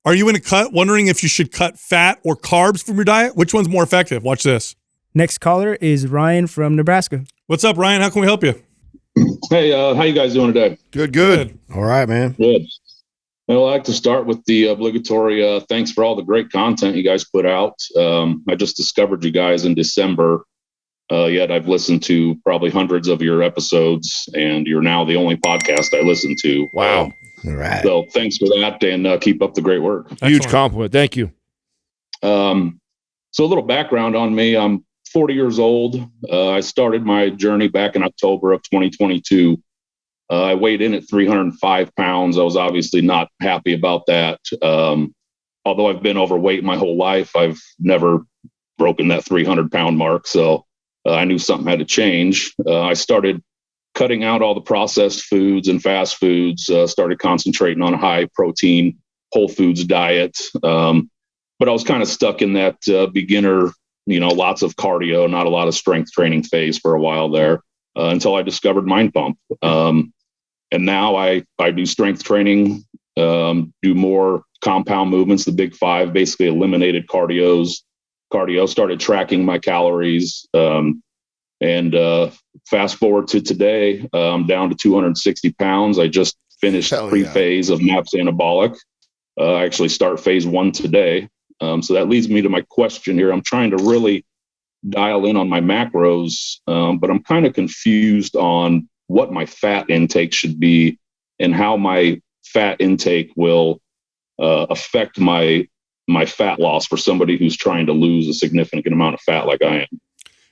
Are you wondering if you should cut fat or carbs from your diet? Which one's more effective? Watch this. Next caller is Ryan from Nebraska. What's up, Ryan? How can we help you? Hey, how you guys doing today? Good. All right, man. Good. Well, I'd like to start with the obligatory thanks for all the great content you guys put out. I just discovered you guys in December, yet I've listened to probably hundreds of your episodes, and you're now the only podcast I listen to. Wow. All right. So thanks for that, and keep up the great work. Huge compliment. Thank you. So a little background on me. I'm 40 years old. I started my journey back in October of 2022. I weighed in at 305 pounds. I was obviously not happy about that. Although I've been overweight my whole life, I've never broken that 300-pound mark. So I knew something had to change. I started cutting out all the processed foods and fast foods, started concentrating on a high protein, whole foods diet. But I was kind of stuck in that beginner, lots of cardio, not a lot of strength training phase for a while there, until I discovered Mind Pump. And now I do strength training, do more compound movements, the big five, basically eliminated cardio, started tracking my calories. And fast forward to today, I'm down to 260 pounds. I just finished pre-phase of MAPS Anabolic. I actually start phase 1 today. So that leads me to my question here. I'm trying to really dial in on my macros, but I'm kind of confused on what my fat intake should be and how my fat intake will affect my fat loss for somebody who's trying to lose a significant amount of fat like I am.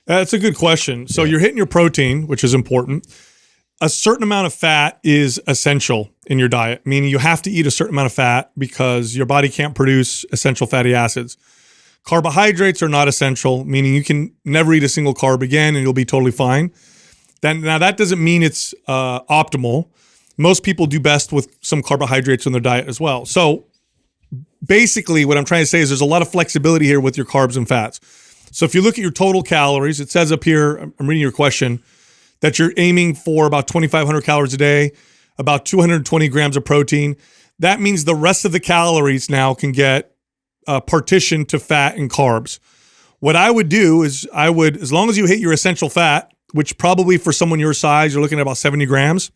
That's a good question. So you're hitting your protein, which is important. A certain amount of fat is essential in your diet, meaning you have to eat a certain amount of fat because your body can't produce essential fatty acids. Carbohydrates are not essential, meaning you can never eat a single carb again and you'll be totally fine. Now that doesn't mean it's optimal. Most people do best with some carbohydrates in their diet as well. So basically what I'm trying to say is there's a lot of flexibility here with your carbs and fats. So if you look at your total calories, it says up here, I'm reading your question, that you're aiming for about 2,500 calories a day, about 220 grams of protein. That means the rest of the calories now can get partitioned to fat and carbs. What I would do is as long as you hit your essential fat, which probably for someone your size, you're looking at about 70 grams,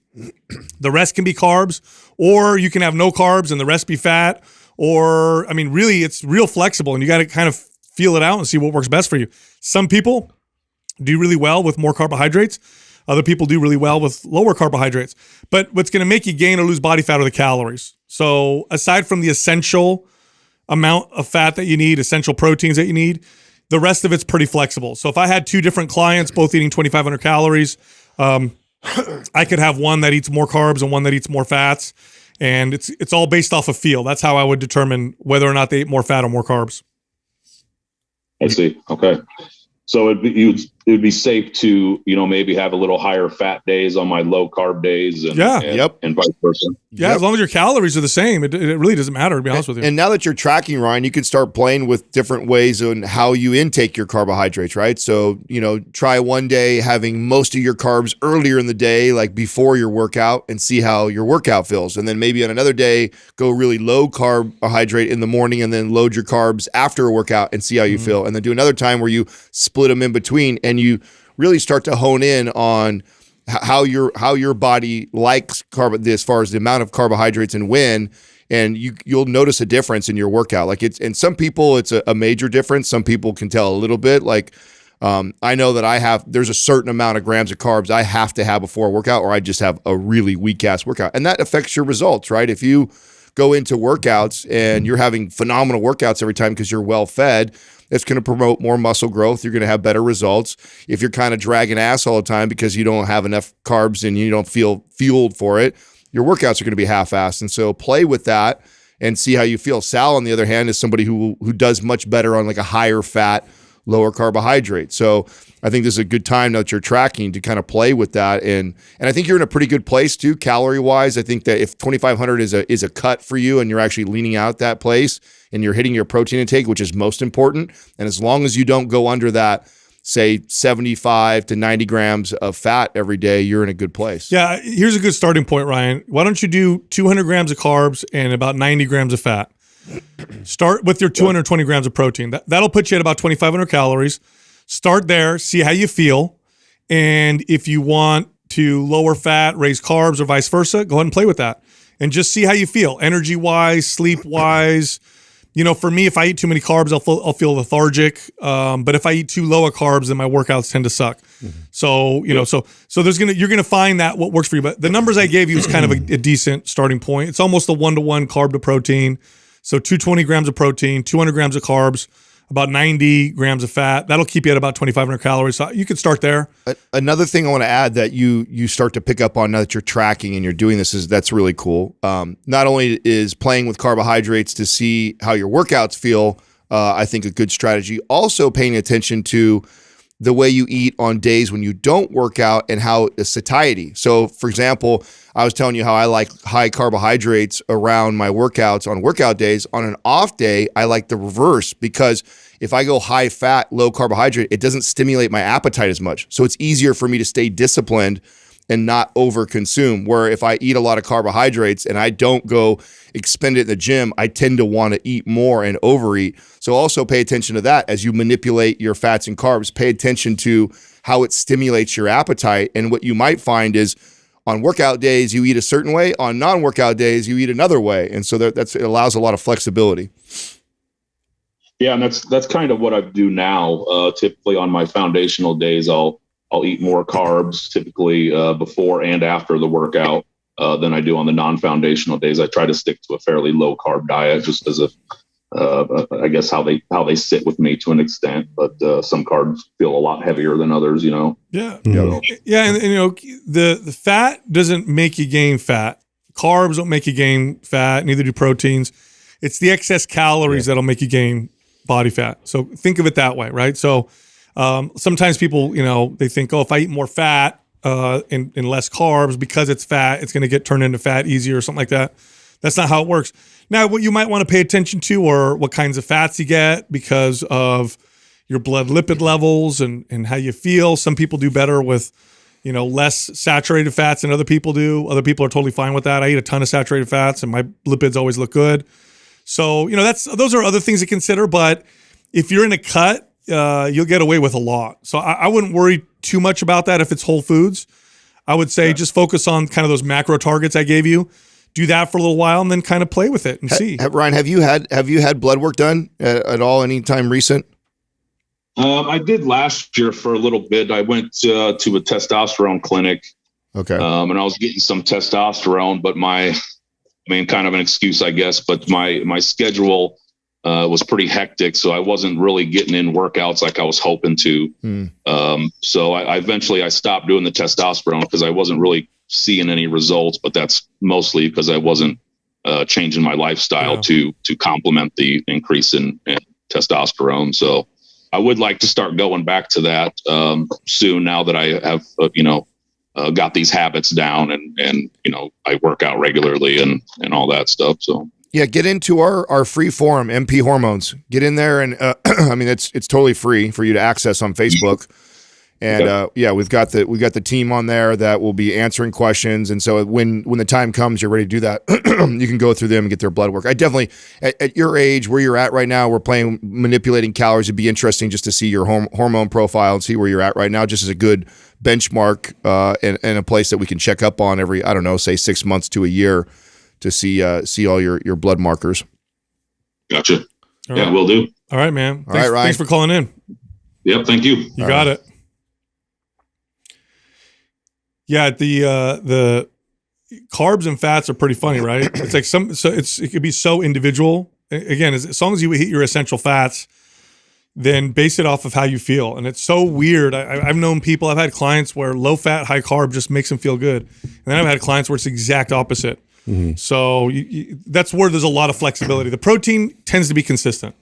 the rest can be carbs, or you can have no carbs and the rest be fat, or, really it's real flexible and you got to kind of feel it out and see what works best for you. Some people do really well with more carbohydrates. Other people do really well with lower carbohydrates. But what's going to make you gain or lose body fat are the calories. So aside from the essential amount of fat that you need, essential proteins that you need, the rest of it's pretty flexible. So if I had two different clients, both eating 2,500 calories, I could have one that eats more carbs and one that eats more fats. And it's all based off of feel. That's how I would determine whether or not they ate more fat or more carbs. I see. Okay. So it'd be safe to, maybe have a little higher fat days on my low carb days and vice versa. Yeah, as long as your calories are the same, it really doesn't matter, to be honest with you. And now that you're tracking, Ryan, you can start playing with different ways on how you intake your carbohydrates, right? So, try one day having most of your carbs earlier in the day, like before your workout, and see how your workout feels. And then maybe on another day, go really low carbohydrate in the morning and then load your carbs after a workout and see how you feel. And then do another time where you split them in between and you really start to hone in on how your body likes as far as the amount of carbohydrates and when, and you'll notice a difference in your workout. Like and some people it's a major difference. Some people can tell a little bit. Like I know that there's a certain amount of grams of carbs I have to have before a workout, or I just have a really weak ass workout, and that affects your results, right? If you go into workouts and you're having phenomenal workouts every time because you're well fed, it's going to promote more muscle growth. You're going to have better results. If you're kind of dragging ass all the time because you don't have enough carbs and you don't feel fueled for it, your workouts are going to be half-assed. And so play with that and see how you feel. Sal, on the other hand, is somebody who does much better on like a higher fat, lower carbohydrate. So I think this is a good time now that you're tracking to kind of play with that. And I think you're in a pretty good place too, calorie-wise. I think that if 2,500 is a cut for you and you're actually leaning out that place and you're hitting your protein intake, which is most important, and as long as you don't go under that, say 75 to 90 grams of fat every day, you're in a good place. Yeah, here's a good starting point, Ryan. Why don't you do 200 grams of carbs and about 90 grams of fat? Start with your 220 grams of protein. That'll put you at about 2,500 calories. Start there, see how you feel. And if you want to lower fat, raise carbs, or vice versa, go ahead and play with that. And just see how you feel, energy-wise, sleep-wise. You know, for me, if I eat too many carbs, I'll feel lethargic. But if I eat too low of carbs, then my workouts tend to suck. So, you know, so you're gonna find that what works for you. But the numbers I gave you is kind of a decent starting point. It's almost a 1-to-1 carb to protein. So 220 grams of protein, 200 grams of carbs, about 90 grams of fat. That'll keep you at about 2,500 calories. So you could start there. Another thing I want to add that you start to pick up on now that you're tracking and you're doing this is that's really cool. Not only is playing with carbohydrates to see how your workouts feel, I think a good strategy. Also paying attention to the way you eat on days when you don't work out and how satiety. So for example, I was telling you how I like high carbohydrates around my workouts on workout days. On an off day, I like the reverse because if I go high fat, low carbohydrate, it doesn't stimulate my appetite as much. So it's easier for me to stay disciplined and not over consume. Where if I eat a lot of carbohydrates and I don't go expend it in the gym, I tend to want to eat more and overeat. So also pay attention to that as you manipulate your fats and carbs. Pay attention to how it stimulates your appetite. And what you might find is on workout days, you eat a certain way. On non-workout days, you eat another way. And so it allows a lot of flexibility. Yeah, and that's kind of what I do now. Typically on my foundational days, I'll eat more carbs typically before and after the workout than I do on the non-foundational days. I try to stick to a fairly low carb diet just as I guess how they sit with me to an extent, but some carbs feel a lot heavier than others, you know? Yeah. Yeah. And you know, the fat doesn't make you gain fat. Carbs don't make you gain fat. Neither do proteins. It's the excess calories that'll make you gain body fat. So think of it that way, right? So sometimes people, you know, they think, oh, if I eat more fat and less carbs because it's fat, it's going to get turned into fat easier or something like that. That's not how it works. Now, what you might want to pay attention to are what kinds of fats you get because of your blood lipid levels and how you feel. Some people do better with, you know, less saturated fats than other people do. Other people are totally fine with that. I eat a ton of saturated fats and my lipids always look good. So, you know, those are other things to consider. But if you're in a cut, you'll get away with a lot. So I wouldn't worry too much about that if it's whole foods. I would say just focus on kind of those macro targets I gave you. Do that for a little while and then kind of play with it and see. Ryan, have you had blood work done at all anytime recent? I did last year for a little bit. I went to a testosterone clinic. Okay. And I was getting some testosterone, but kind of an excuse, I guess, but my schedule was pretty hectic. So I wasn't really getting in workouts like I was hoping to. So I eventually stopped doing the testosterone because I wasn't really seeing any results, but that's mostly because I wasn't changing my lifestyle to complement the increase in testosterone. So I would like to start going back to that soon now that I have, got these habits down and I work out regularly and all that stuff. So yeah, get into our free forum, MP Hormones. Get in there and I mean it's totally free for you to access on Facebook. And we've got the team on there that will be answering questions. And so when the time comes, you're ready to do that. You can go through them and get their blood work. I definitely, at your age, where you're at right now, we're manipulating calories. It'd be interesting just to see your hormone profile and see where you're at right now, just as a good benchmark and a place that we can check up on every, I don't know, say 6 months to a year to see all your blood markers. Gotcha. All yeah, right. will do. All right, man. All right, Ryan. Thanks for calling in. Yep. Thank you. You got it. Yeah, the carbs and fats are pretty funny, right? It's like it could be so individual. Again, as long as you hit your essential fats, then base it off of how you feel. And it's so weird. I've known people, I've had clients where low fat, high carb just makes them feel good. And then I've had clients where it's the exact opposite. So that's where there's a lot of flexibility. The protein tends to be consistent.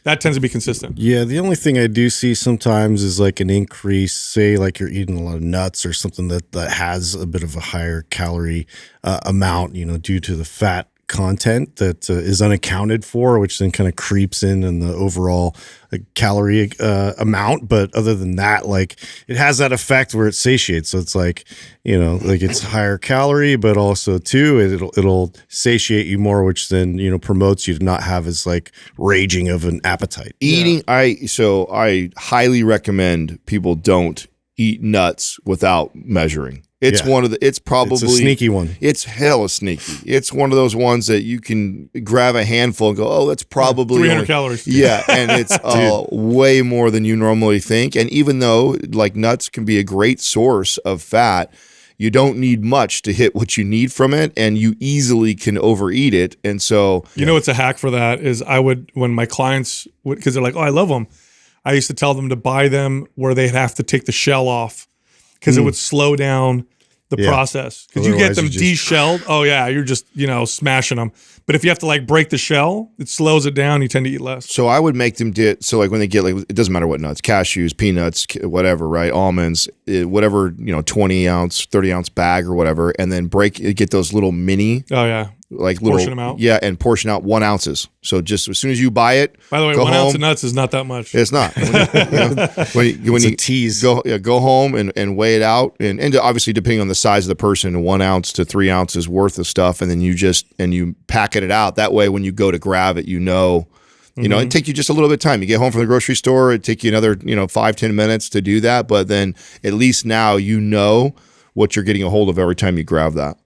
That tends to be consistent. Yeah, the only thing I do see sometimes is like an increase, say like you're eating a lot of nuts or something that has a bit of a higher calorie amount, due to the fat content that is unaccounted for, which then kind of creeps in the overall calorie amount. But other than that, like it has that effect where it satiates. So it's like, you know, like it's higher calorie, but also too, it'll satiate you more, which then, you know, promotes you to not have as like raging of an appetite. Eating, I highly recommend people don't eat nuts without measuring. It's it's probably it's a sneaky one. It's hella sneaky. It's one of those ones that you can grab a handful and go, oh, that's probably 300 calories. Yeah, and it's way more than you normally think. And even though like nuts can be a great source of fat, you don't need much to hit what you need from it, and you easily can overeat it. And so, you know, what's a hack for that is I would, when my clients would, because they're like, oh, I love them. I used to tell them to buy them where they'd have to take the shell off because it would slow down the process. Because you get them de-shelled. Oh yeah, you're just, you know, smashing them. But if you have to like break the shell, it slows it down. You tend to eat less. So I would make them so like when they get like, it doesn't matter what nuts, cashews, peanuts, whatever, right? Almonds, whatever, you know, 20 ounce, 30 ounce bag or whatever, and then get those little mini. Oh yeah. Like little, portion them out. Yeah, and portion out 1 ounces. So just as soon as you buy it, by the way, 1 ounce of nuts is not that much. It's not. When you tease, go home and weigh it out, and obviously depending on the size of the person, 1 ounce to 3 ounces worth of stuff, and then you packet it out. That way, when you go to grab it, you know, it take you just a little bit of time. You get home from the grocery store, it take you another 5-10 minutes to do that, but then at least now you know what you're getting a hold of every time you grab that.